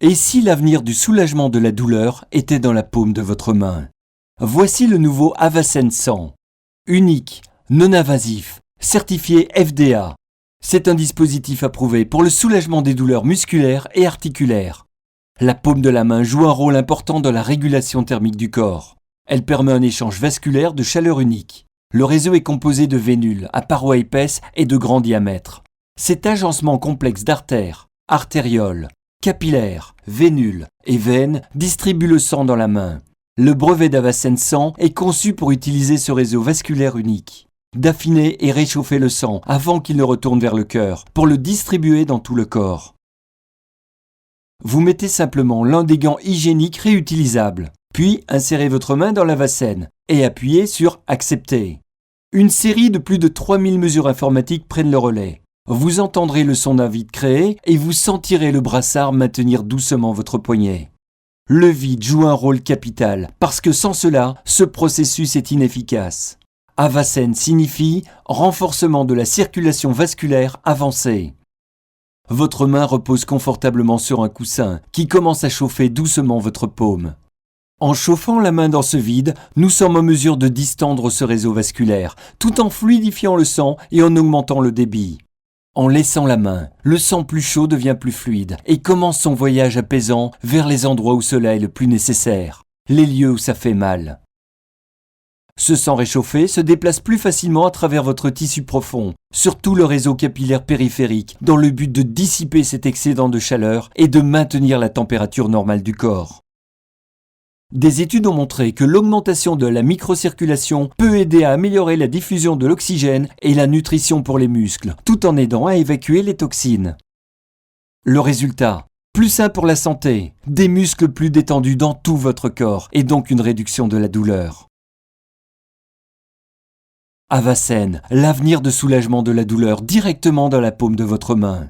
Et si l'avenir du soulagement de la douleur était dans la paume de votre main? Voici le nouveau Avacen 100. Unique, non invasif, certifié FDA. C'est un dispositif approuvé pour le soulagement des douleurs musculaires et articulaires. La paume de la main joue un rôle important dans la régulation thermique du corps. Elle permet un échange vasculaire de chaleur unique. Le réseau est composé de vénules à parois épaisses et de grand diamètre. Cet agencement complexe d'artères, artérioles, capillaires, vénules et veines distribue le sang dans la main. Le brevet d'Avacen 100 est conçu pour utiliser ce réseau vasculaire unique, d'affiner et réchauffer le sang avant qu'il ne retourne vers le cœur, pour le distribuer dans tout le corps. Vous mettez simplement l'un des gants hygiéniques réutilisables, puis insérez votre main dans l'Avacen et appuyez sur « Accepter ». Une série de plus de 3000 mesures informatiques prennent le relais. Vous entendrez le son d'un vide créé et vous sentirez le brassard maintenir doucement votre poignet. Le vide joue un rôle capital parce que sans cela, ce processus est inefficace. Avacen signifie renforcement de la circulation vasculaire avancée. Votre main repose confortablement sur un coussin qui commence à chauffer doucement votre paume. En chauffant la main dans ce vide, nous sommes en mesure de distendre ce réseau vasculaire, tout en fluidifiant le sang et en augmentant le débit. En laissant la main, le sang plus chaud devient plus fluide et commence son voyage apaisant vers les endroits où cela est le plus nécessaire, les lieux où ça fait mal. Ce sang réchauffé se déplace plus facilement à travers votre tissu profond, sur tout le réseau capillaire périphérique, dans le but de dissiper cet excédent de chaleur et de maintenir la température normale du corps. Des études ont montré que l'augmentation de la microcirculation peut aider à améliorer la diffusion de l'oxygène et la nutrition pour les muscles, tout en aidant à évacuer les toxines. Le résultat, plus sain pour la santé, des muscles plus détendus dans tout votre corps et donc une réduction de la douleur. Avacen, l'avenir de soulagement de la douleur directement dans la paume de votre main.